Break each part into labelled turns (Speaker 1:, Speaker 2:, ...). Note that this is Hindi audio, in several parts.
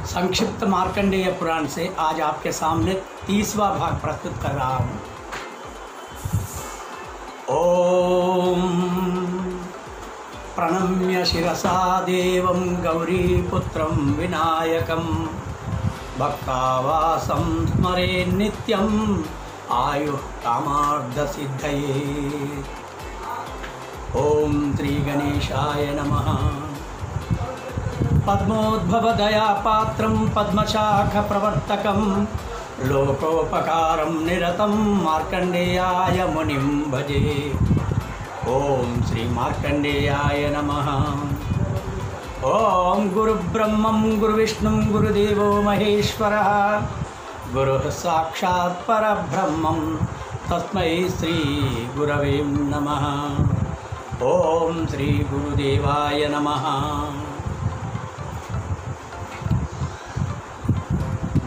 Speaker 1: संक्षिप्त मार्कंडेय पुराण से आज आपके सामने 30वां भाग प्रस्तुत कर रहा हूँ। ओम प्रणम्य शिरसा देवं गौरीपुत्रं विनायकं भक्तावासं स्मरे नित्यं आयुः कामार्धसिद्धये। ओम श्री गणेशाय नमः। पद्मोद्भवदया पात्रं पद्मशाखप्रवर्तकं लोकोपकारं निरतं मार्कण्डेयाय मुनिं भजे। ओम श्री मार्कण्डेयाय नमः। ओम गुरुब्रह्मं गुरुविष्णुं गुरुदेवो महेश्वरः गुरुः साक्षात् परब्रह्मं तस्मै श्री गुरवे नमः। ओम श्री गुरुदेवाय नमः।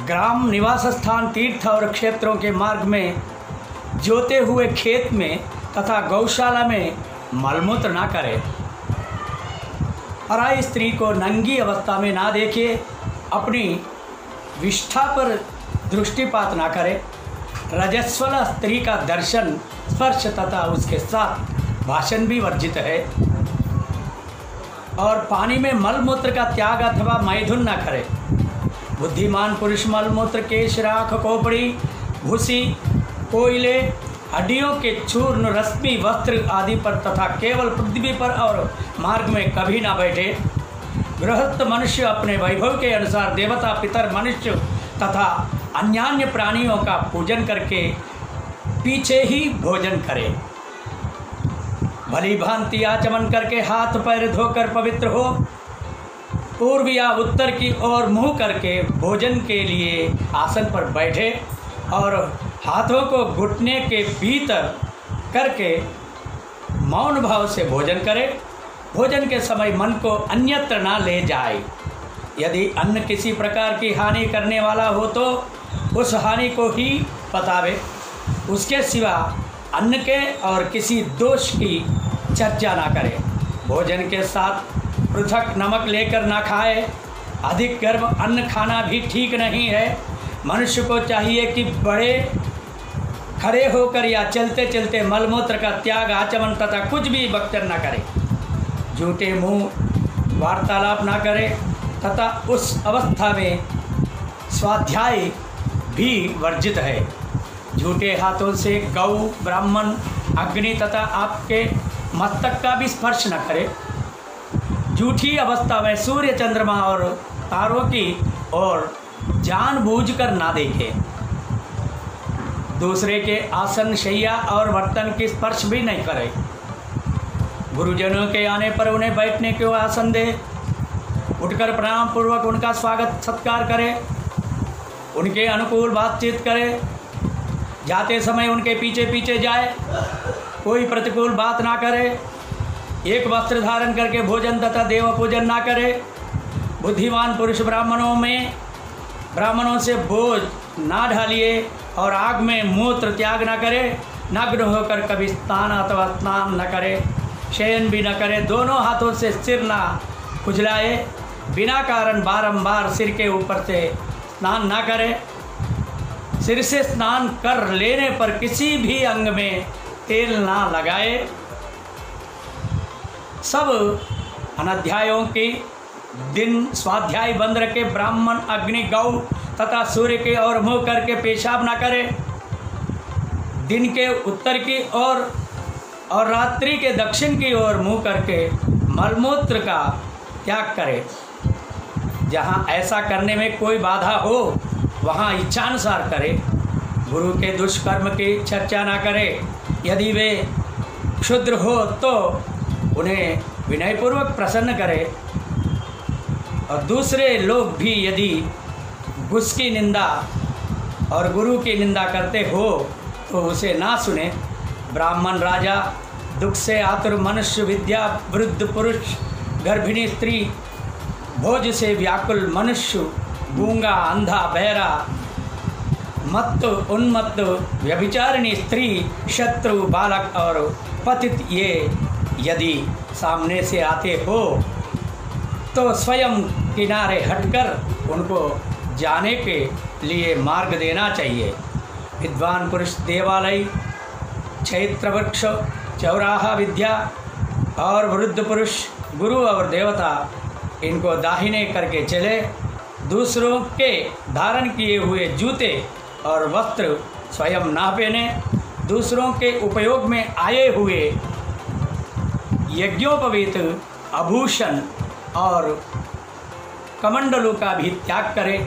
Speaker 1: ग्राम निवास स्थान तीर्थ और क्षेत्रों के मार्ग में जोते हुए खेत में तथा गौशाला में मलमूत्र ना करें। पराई स्त्री को नंगी अवस्था में ना देखे, अपनी विष्ठा पर दृष्टिपात ना करें। रजस्वला स्त्री का दर्शन, स्पर्श तथा उसके साथ भाषण भी वर्जित है। और पानी में मलमूत्र का त्याग अथवा मैथुन ना करें। बुद्धिमान पुरुष मलमूत्र, केश, राख, खोपड़ी, भूसी, कोयले, हड्डियों के चूर्ण, रश्मि, वस्त्र आदि पर तथा केवल पृथ्वी पर और मार्ग में कभी ना बैठे। गृहस्थ मनुष्य अपने वैभव के अनुसार देवता, पितर, मनुष्य तथा अन्यान्य प्राणियों का पूजन करके पीछे ही भोजन करे। भली भांति आचमन करके हाथ पैर धोकर पवित्र हो। पूर्व या उत्तर की ओर मुँह करके भोजन के लिए आसन पर बैठे और हाथों को घुटने के भीतर करके मौन भाव से भोजन करे। भोजन के समय मन को अन्यत्र ना ले जाए। यदि अन्न किसी प्रकार की हानि करने वाला हो तो उस हानि को ही बतावे। उसके सिवा अन्न के और किसी दोष की चर्चा ना करे। भोजन के साथ पृथक नमक लेकर ना खाए। अधिक गर्म अन्न खाना भी ठीक नहीं है। मनुष्य को चाहिए कि बड़े खड़े होकर या चलते चलते मलमूत्र का त्याग, आचमन तथा कुछ भी भक्षण ना करे। झूठे मुंह वार्तालाप ना करे तथा उस अवस्था में स्वाध्याय भी वर्जित है। झूठे हाथों से गौ, ब्राह्मण, अग्नि तथा आपके मस्तक का भी स्पर्श न करे। झूठी अवस्था में सूर्य, चंद्रमा और तारों की ओर जानबूझकर ना देखे। दूसरे के आसन, शैया और बर्तन की स्पर्श भी नहीं करे। गुरुजनों के आने पर उन्हें बैठने को आसन दे। उठकर प्रणाम पूर्वक उनका स्वागत सत्कार करे। उनके अनुकूल बातचीत करे। जाते समय उनके पीछे पीछे जाए। कोई प्रतिकूल बात ना करे। एक वस्त्र धारण करके भोजन तथा देव पूजन ना करे। बुद्धिमान पुरुष ब्राह्मणों से बोझ ना ढालिए और आग में मूत्र त्याग ना करे। नग्न होकर कभी स्नान अथवा स्नान न करे। शयन भी न करे। दोनों हाथों से सिर ना खुजलाए। बिना कारण बारंबार सिर के ऊपर से स्नान ना करे। सिर से स्नान कर लेने पर किसी भी अंग में तेल ना लगाए। सब अनाध्यायों के दिन स्वाध्याय बंद रखे। ब्राह्मण अग्नि, गौ तथा सूर्य के ओर मुँह करके पेशाब ना करे। दिन के उत्तर की ओर और रात्रि के दक्षिण की ओर मुँह करके मलमूत्र का त्याग करे। जहाँ ऐसा करने में कोई बाधा हो वहाँ इच्छानुसार करे। गुरु के दुष्कर्म की चर्चा ना करे। यदि वे क्षुद्र हो तो उन्हें विनयपूर्वक प्रसन्न करे। और दूसरे लोग भी यदि उसकी निंदा और गुरु की निंदा करते हो तो उसे ना सुने। ब्राह्मण, राजा, दुख से आतुर मनुष्य, विद्या वृद्ध पुरुष, गर्भिणी स्त्री, भोज से व्याकुल मनुष्य, गूंगा, अंधा, बहरा, मत्त उन्मत्त व्यभिचारिणी स्त्री, शत्रु, बालक और पतित ये यदि सामने से आते हो तो स्वयं किनारे हटकर उनको जाने के लिए मार्ग देना चाहिए। विद्वान पुरुष देवालय, क्षेत्र वृक्ष, चौराहा, विद्या और वृद्ध पुरुष, गुरु और देवता, इनको दाहिने करके चले। दूसरों के धारण किए हुए जूते और वस्त्र स्वयं ना पहने। दूसरों के उपयोग में आए हुए यज्ञोपवीत आभूषण और कमंडलों का भी त्याग करें।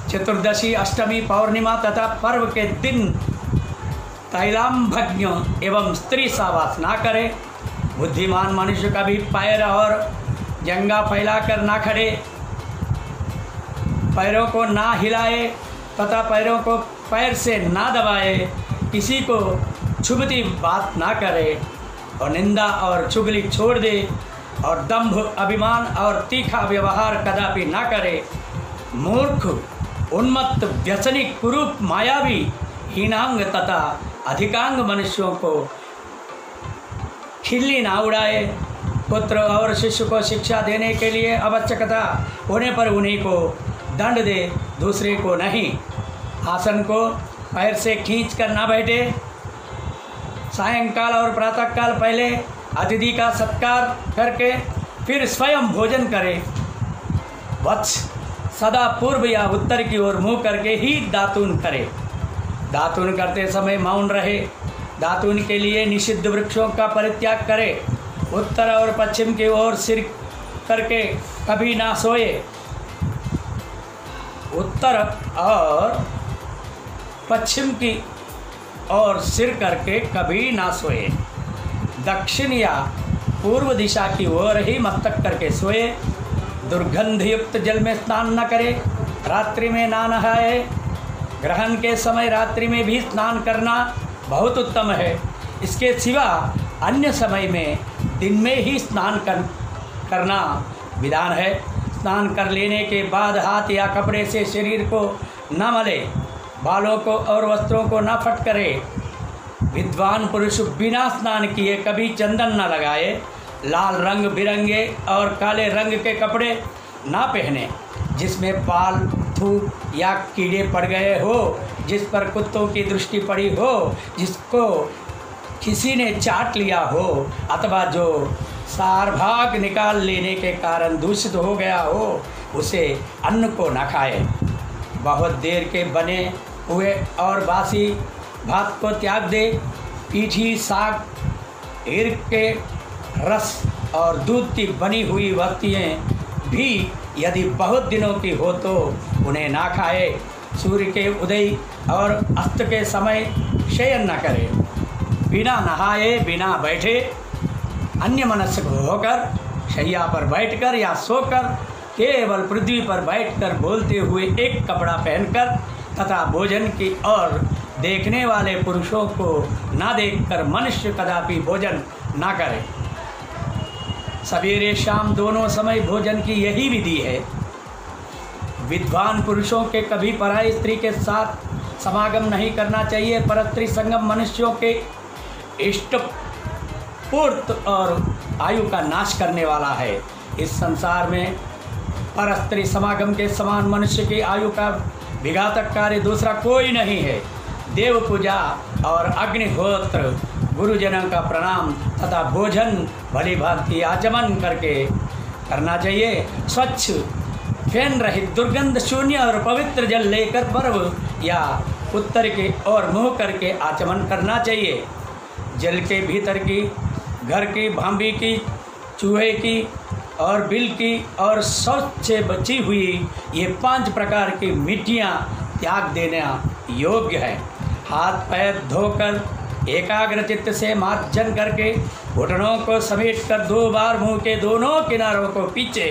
Speaker 1: चतुर्दशी, अष्टमी, पौर्णिमा तथा पर्व के दिन तैलाम्भज्ञ एवं स्त्री सावास ना करें। बुद्धिमान मनुष्य का भी पैर और जंगा फैलाकर ना खड़े, पैरों को ना हिलाए तथा पैरों को पैर से ना दबाए, किसी को छुभती बात ना करे और निंदा और चुगली छोड़ दे और दंभ, अभिमान और तीखा व्यवहार कदापि ना करे। मूर्ख, उन्मत्त, व्यसनिक, कुरूप, मायावी, हीनांग तथा अधिकांग मनुष्यों को खिल्ली ना उड़ाए। पुत्र और शिष्य को शिक्षा देने के लिए आवश्यकता होने पर उन्हीं को दंड दे, दूसरे को नहीं। आसन को पैर से खींच कर ना बैठे। सायंकाल और प्रातःकाल पहले अतिथि का सत्कार करके फिर स्वयं भोजन करे। वत्स, सदा पूर्व या उत्तर की ओर मुँह करके ही दातून करे। दातून करते समय मौन रहे। दातून के लिए निषिद्ध वृक्षों का परित्याग करे। उत्तर और पश्चिम की ओर सिर करके कभी ना सोए। उत्तर और पश्चिम की ओर सिर करके कभी ना सोए। दक्षिण या पूर्व दिशा की ओर ही मस्तक करके सोए। दुर्गंधयुक्त जल में स्नान न करे। रात्रि में ना नहाए। ग्रहण के समय रात्रि में भी स्नान करना बहुत उत्तम है। इसके सिवा अन्य समय में दिन में ही स्नान करना विधान है। स्नान कर लेने के बाद हाथ या कपड़े से शरीर को न मले। बालों को और वस्त्रों को न फटकरे। विद्वान पुरुष बिना स्नान किए कभी चंदन न लगाए। लाल रंग बिरंगे और काले रंग के कपड़े ना पहने जिसमें बाल, थूक या कीड़े पड़ गए हो, जिस पर कुत्तों की दृष्टि पड़ी हो, जिसको किसी ने चाट लिया हो अथवा जो सार भाग निकाल लेने के कारण दूषित हो गया हो, उसे अन्न को न खाए। बहुत देर के बने हुए और बासी भात को त्याग दे। पीठी, साग, ईर्क के रस और दूध की बनी हुई वस्तुएं भी यदि बहुत दिनों की हो तो उन्हें ना खाए। सूर्य के उदय और अस्त के समय शयन न करे। बिना नहाए, बिना बैठे, अन्य मनस्क होकर शैया पर बैठकर या सोकर केवल पृथ्वी पर बैठकर बोलते हुए एक कपड़ा पहनकर तथा भोजन की ओर देखने वाले पुरुषों को ना देखकर मनुष्य कदापि भोजन ना करे। सवेरे शाम दोनों समय भोजन की यही विधि है। विद्वान पुरुषों के कभी पराई स्त्री के साथ समागम नहीं करना चाहिए। परस्त्री संगम मनुष्यों के इष्ट पूर्त और आयु का नाश करने वाला है। इस संसार में परस्त्री समागम के समान मनुष्य की आयु का विघातक कार्य दूसरा कोई नहीं है। देव पूजा और अग्निहोत्र, गुरुजनों का प्रणाम तथा भोजन भली भांति आचमन करके करना चाहिए। स्वच्छ, फेन रहित, दुर्गंध शून्य और पवित्र जल लेकर पर्व या उत्तर की ओर मुँह करके आचमन करना चाहिए। जल के भीतर की, घर की, भांबी की, चूहे की और बिल की और शौच से बची हुई ये 5 प्रकार की मिट्टियाँ त्याग देना योग्य है। हाथ पैर धोकर एकाग्र चित्त से मार्जन करके घुटनों को समेट कर 2 बार मुंह के दोनों किनारों को पीछे,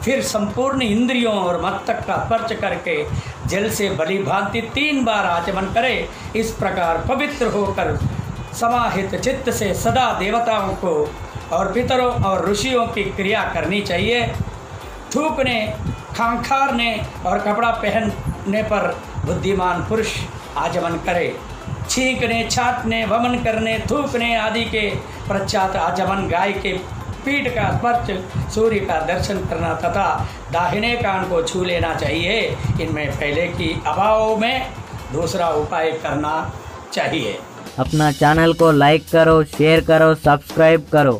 Speaker 1: फिर संपूर्ण इंद्रियों और मस्तक का स्पर्श करके जल से भली भांति 3 बार आचमन करे। इस प्रकार पवित्र होकर समाहित चित्त से सदा देवताओं को और पितरों और ऋषियों की क्रिया करनी चाहिए। थूकने, खांखारने और कपड़ा पहनने पर बुद्धिमान पुरुष आचमन करे। छींकने, छाटने, वमन करने, थूकने आदि के पश्चात आचमन, गाय के पीठ का स्पर्श, सूर्य का दर्शन करना तथा दाहिने कान को छू लेना चाहिए। इनमें पहले की अभाव में दूसरा उपाय करना चाहिए।
Speaker 2: अपना चैनल को लाइक करो, शेयर करो, सब्सक्राइब करो।